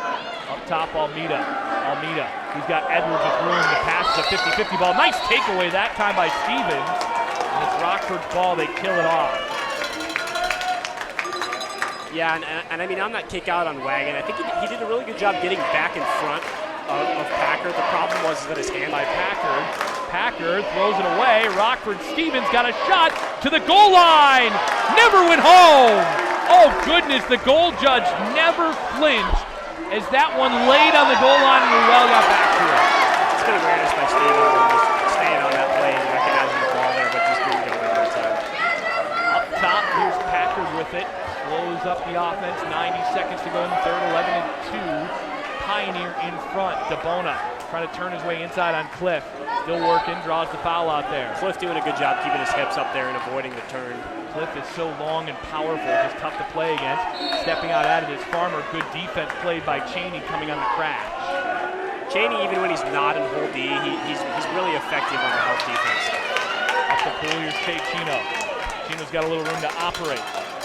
Up top, Almeida. Almeida He's got Edwards with room to pass the 50-50 ball. Nice takeaway that time by Stevens. And it's Rockford's ball. They kill it off. Yeah, and I mean, on that kick out on Wagon, I think he did a really good job getting back in front of Packer. The problem was that his hand by Packer. Packer throws it away. Rockford Stevens got a shot to the goal line. Never went home. Oh, goodness, the goal judge never flinched as that one laid on the goal line and Ruel got back to it. It's good awareness by Stevens, just staying on that play and recognizing the ball there, but just didn't go in every time. Up top, here's Packer with it. Slows up the offense. 90 seconds to go in the third. 11-2. Pioneer in front. DeBona trying to turn his way inside on Cliff. Still working. Draws the foul out there. Cliff doing a good job keeping his hips up there and avoiding the turn. Cliff is so long and powerful. Just tough to play against. Stepping out at it is Farmer. Good defense played by Cheney coming on the crash. Cheney, even when he's not in hole D, he's really effective on the help defense. Up the pool, here's Chay Chino. Chino's got a little room to operate.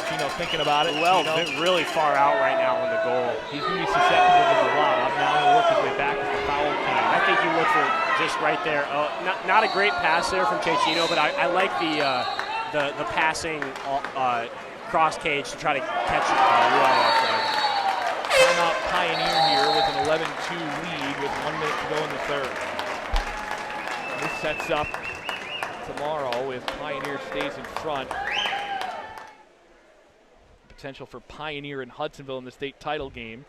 Chino thinking about it. Well, Chino really far out right now on the goal. He's going to be susceptible to the lob. Now he'll work his way back as the foul came. I think you look for just right there. Not a great pass there from Chay Chino, but I like the passing cross cage to try to catch Ruel off there. Timeout Pioneer here with an 11-2 lead with 1 minute to go in the third. This sets up tomorrow if Pioneer stays in front. Potential for Pioneer and Hudsonville in the state title game.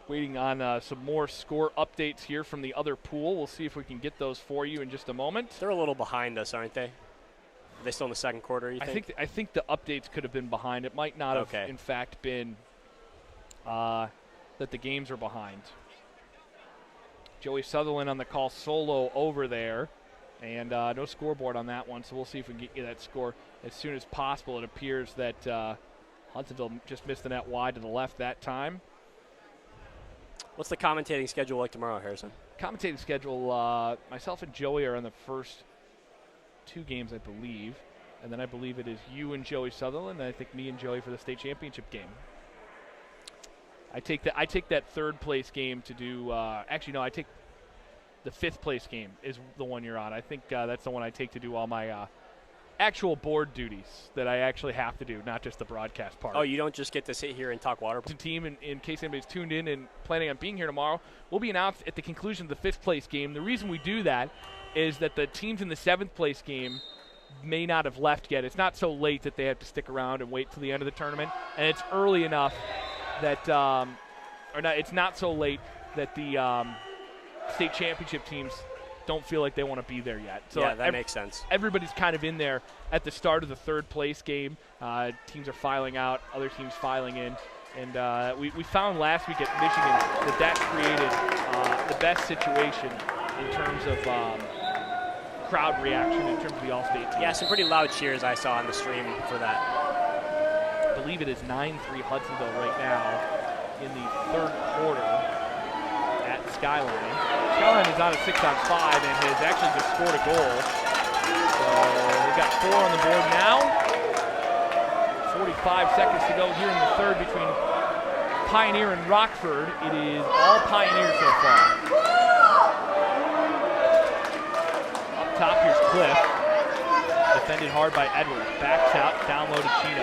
Waiting on some more score updates here from the other pool. We'll see if we can get those for you in just a moment. They're a little behind us, aren't they? Are they still in the second quarter, you think? I think the updates could have been behind. It might not have, in fact, been that the games are behind. Joey Sutherland on the call solo over there. And no scoreboard on that one, so we'll see if we can get you that score as soon as possible. It appears that Hudsonville just missed the net wide to the left that time. What's the commentating schedule like tomorrow, Harrison? Commentating schedule, myself and Joey are on the first 2 games, I believe. And then I believe it is you and Joey Sutherland, and I think me and Joey for the state championship game. I take that third place game to do, actually, no, I take the 5th place game is the one you're on. I think that's the one I take to do all my actual board duties that I actually have to do, not just the broadcast part. Oh, you don't just get to sit here and talk water polo? The team, in case anybody's tuned in and planning on being here tomorrow, will be announced at the conclusion of the 5th place game. The reason we do that is that the teams in the 7th place game may not have left yet. It's not so late that they have to stick around and wait till the end of the tournament, and it's early enough that, it's not so late that the state championship teams don't feel like they want to be there yet. So yeah, that makes sense. Everybody's kind of in there at the start of the 3rd place game. Teams are filing out, other teams filing in. And we found last week at Michigan that created the best situation in terms of crowd reaction in terms of the All-State team. Yeah, some pretty loud cheers I saw on the stream for that. I believe it is 9-3 Hudsonville right now in the 3rd quarter at Skyline. Skyline is on a 6-on-5 and has actually just scored a goal. So they've got 4 on the board now. 45 seconds to go here in the third between Pioneer and Rockford. It is all Pioneer so far. Up top, here's Cliff. Defended hard by Edwards. Backs out, down low to Chino.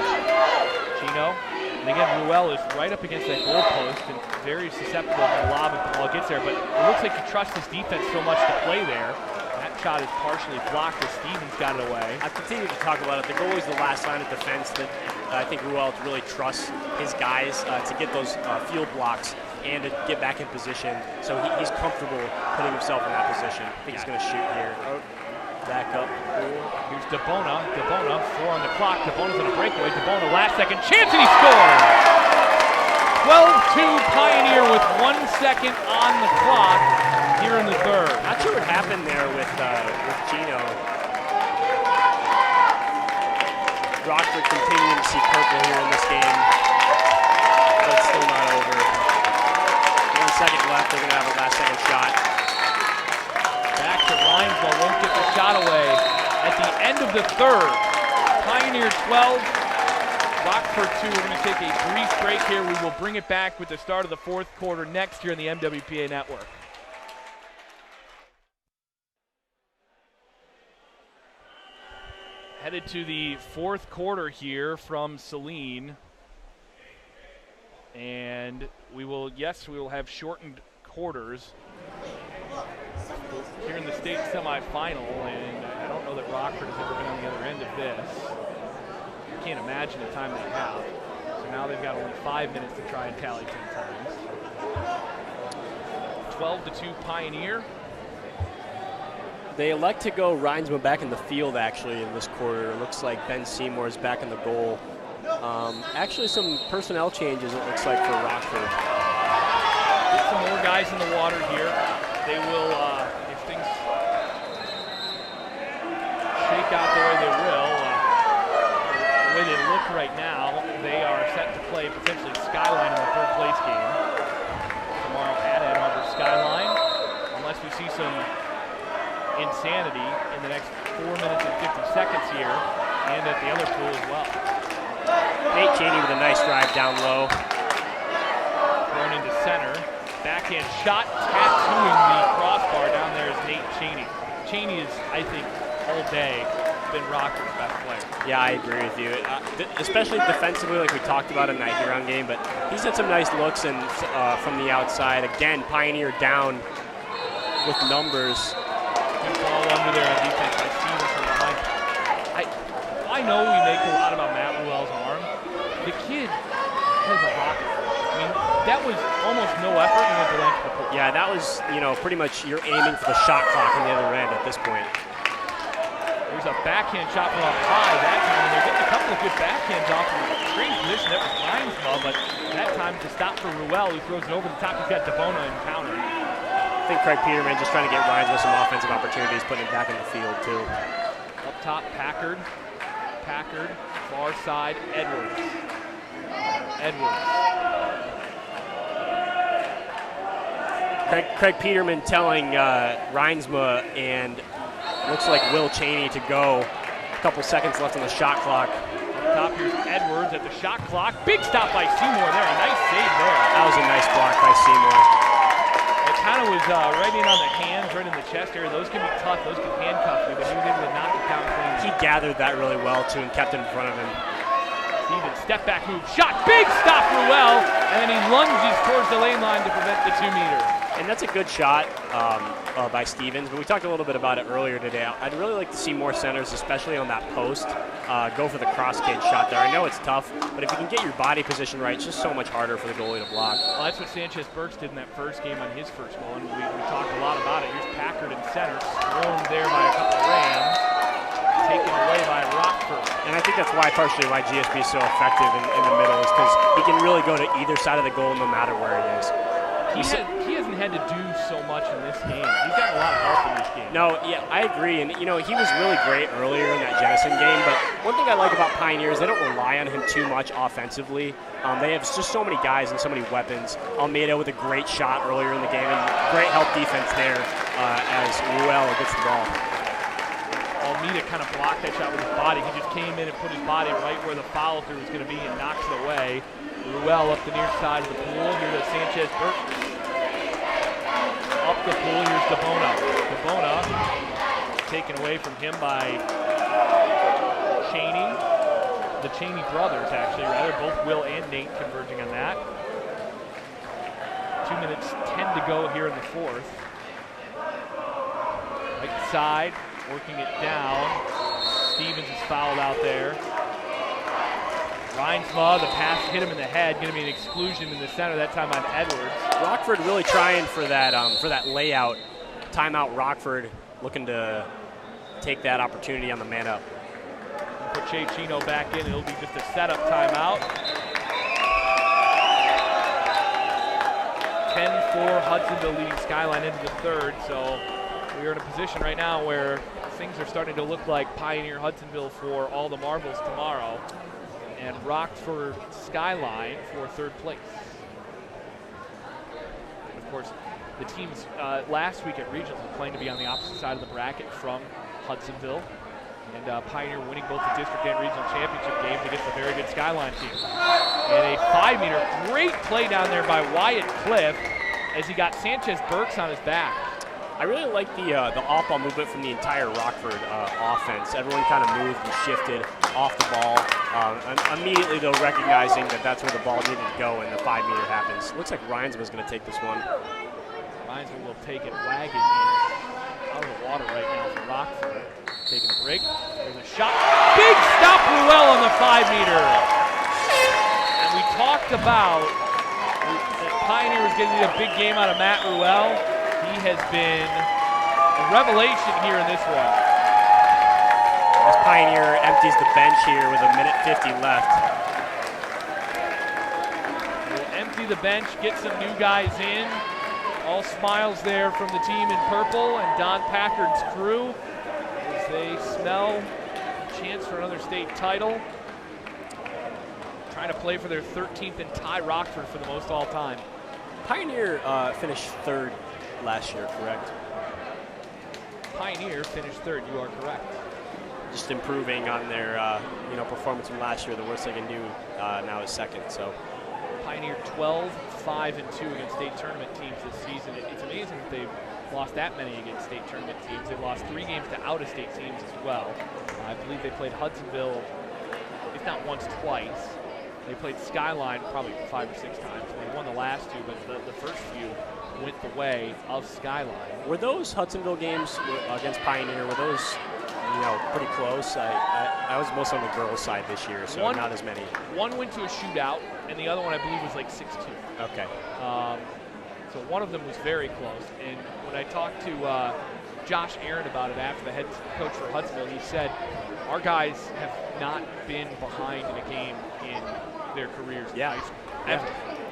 Chino. And again, Ruel is right up against that goalpost and very susceptible to the lob if the ball gets there. But it looks like he trusts his defense so much to play there. That shot is partially blocked as Stevens got it away. I've continued to talk about it. The goalie's the last line of defense that I think Ruel really trusts his guys to get those field blocks and to get back in position. So he's comfortable putting himself in that position. I think he's going to shoot here. Back up. Here's DeBona. DeBona, 4 on the clock. DeBona's on a breakaway. DeBona, last second chance, and he scored! 12-2 Pioneer with 1 second on the clock here in the third. Not sure what happened there with Chino. Rockford continuing to see purple here in this game, but it's still not over. 1 second left. They're going to have a last second shot. Back to Reinsville, won't get the shot away at the end of the third. Pioneer 12, Rockford 2. We're going to take a brief break here. We will bring it back with the start of the fourth quarter next year in the MWPA network. Headed to the fourth quarter here from Saline. And we will have shortened quarters here in the state semifinal, and I don't know that Rockford has ever been on the other end of this. I can't imagine the time they have. So now they've got only 5 minutes to try and tally 10 times. 12-2 Pioneer. They elect to go Reinsma back in the field, actually, in this quarter. It looks like Ben Seymour is back in the goal. Actually, some personnel changes, it looks like, for Rockford. Get some more guys in the water here. They will, if things shake out the way they will, the way they look right now, they are set to play potentially Skyline in the third place game tomorrow at Arbor Skyline, unless we see some insanity in the next 4 minutes and 50 seconds here, and at the other pool as well. Nate Cheney with a nice drive down low. Thrown into center. Backhand shot, tattooing the crossbar down there is Nate Cheney. Cheney is, I think, all day been Rockford's best player. Yeah, I agree with you. Especially defensively, like we talked about in that Huron game, but he's had some nice looks and from the outside. Again, Pioneer down with numbers. Good ball under there on defense by Stevens from behind. I know we make a lot about Matt Ruel's arm. The kid has a rocket. I mean, that was almost no effort and went the length of the pool. Yeah, that was, pretty much you're aiming for the shot clock on the other end at this point. There's a backhand shot from up high that time, and they're getting a couple of good backhands off of a strange position. That was Reinsma, but that time to stop for Ruel, who throws it over the top. He's got Devona in counter. I think Craig Peterman just trying to get Reinsma some offensive opportunities, putting him back in the field, too. Up top, Packard, far side, Edwards. Craig Peterman telling Reinsma and looks like Will Cheney to go. A couple seconds left on the shot clock. Up top, here's Edwards at the shot clock. Big stop by Seymour there, a nice save there. That was a nice block by Seymour. It kind of was right in on the hands, right in the chest area. Those can be tough, those can handcuff you, but he was able to knock it down clean. He gathered that really well, too, and kept it in front of him. Stevens, step back move, shot, big stop for Ruel, and then he lunges towards the lane line to prevent the 2-meter. And that's a good shot by Stevens, but we talked a little bit about it earlier today. I'd really like to see more centers, especially on that post, go for the cross-cage shot there. I know it's tough, but if you can get your body position right, it's just so much harder for the goalie to block. Well, that's what Sanchez Burks did in that first game on his first goal, and we talked a lot about it. Here's Packard in center, thrown there by a couple of Rams, taken away by Rockford. And I think that's partially why GSB is so effective in the middle, is because he can really go to either side of the goal no matter where he is. He hasn't had to do so much in this game. He's got a lot of help in this game. No, yeah, I agree. And, he was really great earlier in that Jenison game. But one thing I like about Pioneers, they don't rely on him too much offensively. They have just so many guys and so many weapons. Almeida with a great shot earlier in the game, and great help defense there as Ruel gets the ball. Almeida kind of blocked that shot with his body. He just came in and put his body right where the follow through was going to be and knocks it away. Ruel up the near side of the pool. Here to Sanchez Burks. Up the pool, here's Devona. Devona taken away from him by Cheney. The Cheney brothers, actually, rather. Both Will and Nate converging on that. 2 minutes, 10 to go here in the fourth. Right side, working it down. Stevens is fouled out there. Reinsma, the pass hit him in the head, going to be an exclusion in the center, that time on Edwards. Rockford really trying for that layout. Timeout Rockford looking to take that opportunity on the man up. Put Chay Chino back in, it'll be just a setup timeout. 10-4 Hudsonville leading Skyline into the third, so we are in a position right now where things are starting to look like Pioneer Hudsonville for all the marbles tomorrow, and Rockford Skyline for third place. And of course, the teams last week at Regionals were playing to be on the opposite side of the bracket from Hudsonville. And Pioneer winning both the district and regional championship games against a very good Skyline team. And a 5-meter, great play down there by Wyatt Cliff as he got Sanchez Burks on his back. I really like the off-ball movement from the entire Rockford offense. Everyone kind of moved and shifted off the ball. Immediately, though, recognizing that that's where the ball needed to go, and the 5-meter happens. Looks like Reinsma is going to take this one. Reinsma will take it. Wagon is out of the water right now for Rockford. Taking a break. There's a shot. Big stop, Ruel on the 5-meter. And we talked about that Pioneer was getting a big game out of Matt Ruel. He has been a revelation here in this one. As Pioneer empties the bench here with 1:50 left. We'll empty the bench, get some new guys in. All smiles there from the team in purple and Don Packard's crew as they smell a chance for another state title. Trying to play for their 13th and tie Rockford for the most all time. Pioneer finished 3rd last year, correct? Pioneer finished 3rd, you are correct. Just improving on their performance from last year. The worst they can do now is 2nd. So Pioneer 12-5-2 against state tournament teams this season. It's amazing that they've lost that many against state tournament teams. They've lost 3 games to out-of-state teams as well. I believe they played Hudsonville, if not once, twice. They played Skyline probably 5 or 6 times. They won the last 2, but the first few went the way of Skyline. Were those Hudsonville games against Pioneer, were those pretty close? I was mostly on the girls' side this year, so not as many. One went to a shootout, and the other one I believe was like 6-2. Okay. So one of them was very close. And when I talked to Josh Aaron about it after the head coach for Hudsonville, he said, our guys have not been behind in a game in their careers in high school, ever.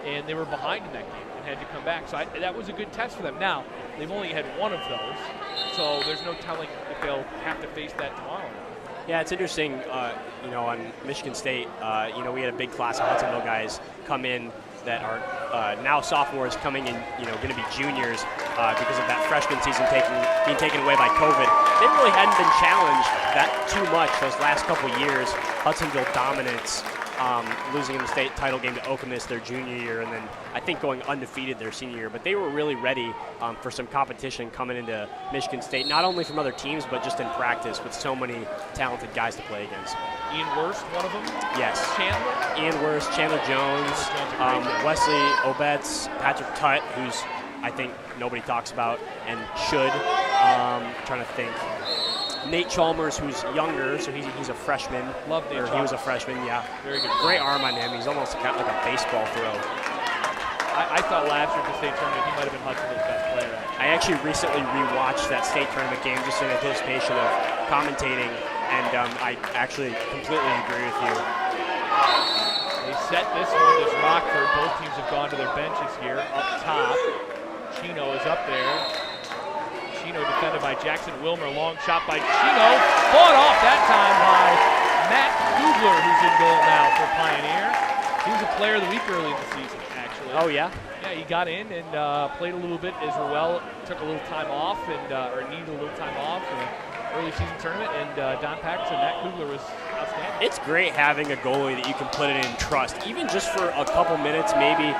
And they were behind in that game and had to come back. So that was a good test for them. Now, they've only had one of those, so there's no telling if they'll have to face that tomorrow. Yeah, it's interesting, on Michigan State, we had a big class of Hudsonville guys come in that are now sophomores coming in, going to be juniors because of that freshman season being taken away by COVID. They really hadn't been challenged that too much those last couple years. Hudsonville dominance, losing in the state title game to Okemos their junior year, and then I think going undefeated their senior year. But they were really ready for some competition coming into Michigan State, not only from other teams, but just in practice with so many talented guys to play against. Ian Wurst, one of them? Yes. Chandler? Ian Wurst, Chandler Jones, Wesley Obetz, Patrick Tutt, who's I think nobody talks about and should. Trying to think. Nate Chalmers, who's younger, so he's a freshman. Love Nate Chalmers. He was a freshman, yeah. Very good. Great arm on him. He's almost got like a baseball throw. I thought last year at the state tournament he might have been Hudsonville's best player. I actually recently rewatched that state tournament game just in anticipation of commentating, and I actually completely agree with you. They set this one as Rockford. Both teams have gone to their benches here. Up top, Chino is up there. Chino defended by Jackson Wilmer. Long shot by Chino. Fought off that time by Matt Kugler, who's in goal now for Pioneer. He was a player of the week early in the season, actually. Oh, yeah? Yeah, he got in and played a little bit as Ruel took a little time off or needed a little time off in the early season tournament. And Don Pax and Matt Kugler was outstanding. It's great having a goalie that you can put it in trust, even just for a couple minutes. Maybe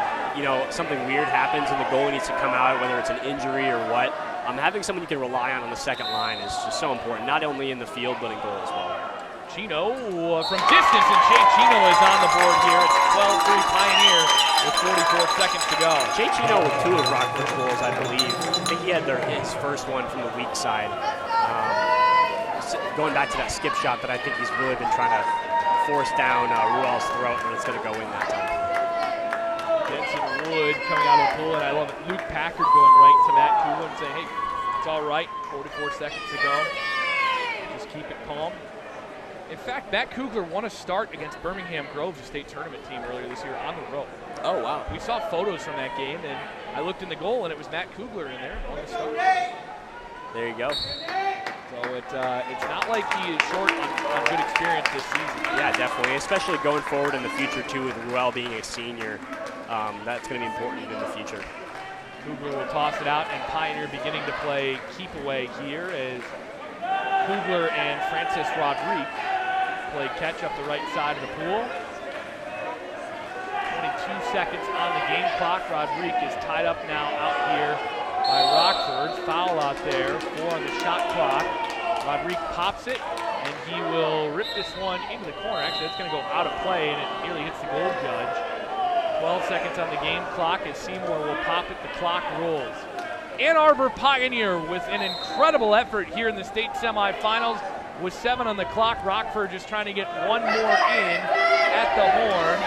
something weird happens and the goalie needs to come out, whether it's an injury or what. Having someone you can rely on the second line is just so important, not only in the field but in goal as well. Chino from distance, and Chay Chino is on the board here. It's 12-3 Pioneer with 44 seconds to go. Chay Chino with 2 of Rockford's goals, I believe. I think he had his first one from the weak side. Going back to that skip shot that I think he's really been trying to force down Ruel's throat, and it's going to go in that time. Benson Wood coming out of the pool, and I love it. Luke Packard going right to Matt Kugler and saying, hey, it's all right, 44 seconds to go. Just keep it calm. In fact, Matt Kugler won a start against Birmingham Groves, a state tournament team earlier this year on the road. Oh, wow. We saw photos from that game, and I looked in the goal, and it was Matt Kugler in there on the start. There you go. So it's not like he is short on good experience this season. Yeah, definitely, especially going forward in the future, too, with Ruel being a senior. That's going to be important in the future. Kugler will toss it out, and Pioneer beginning to play keep away here as Kugler and Francis Rodriguez play catch up the right side of the pool. 22 seconds on the game clock. Rodriguez is tied up now out here by Rockford. Foul out there, 4 on the shot clock. Rodriguez pops it, and he will rip this one into the corner. Actually, that's going to go out of play, and it nearly hits the goal judge. 12 seconds on the game clock as Seymour will pop it. The clock rolls. Ann Arbor Pioneer with an incredible effort here in the state semifinals with 7 on the clock. Rockford just trying to get one more in at the horn.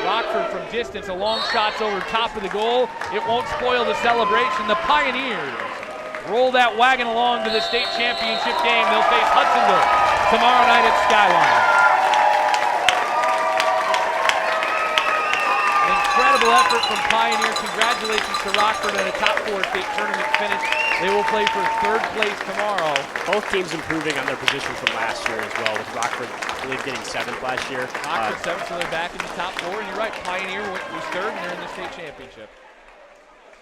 Rockford from distance, a long shot's over top of the goal. It won't spoil the celebration. The Pioneers roll that wagon along to the state championship game. They'll face Hudsonville tomorrow night at Skyline. An incredible effort from Pioneer. Congratulations to Rockford on a top 4 state tournament finish. They will play for 3rd place tomorrow. Both teams improving on their position from last year as well, with Rockford, I believe, getting 7th last year. Rockford 7th, so they're back in the top 4. And you're right, Pioneer was 3rd, and they're in the state championship.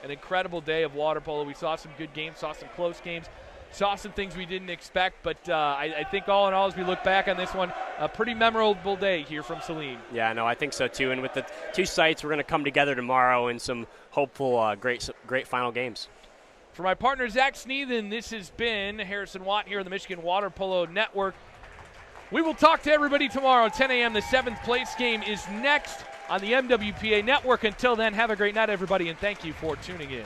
An incredible day of water polo. We saw some good games, saw some close games, saw some things we didn't expect. But I think all in all, as we look back on this one, a pretty memorable day here from Saline. Yeah, no, I think so too. And with the 2 sites, we're going to come together tomorrow in some hopeful, great final games. For my partner, Zach Sneathen, this has been Harrison Watt here on the Michigan Water Polo Network. We will talk to everybody tomorrow at 10 a.m. The 7th place game is next on the MWPA Network. Until then, have a great night, everybody, and thank you for tuning in.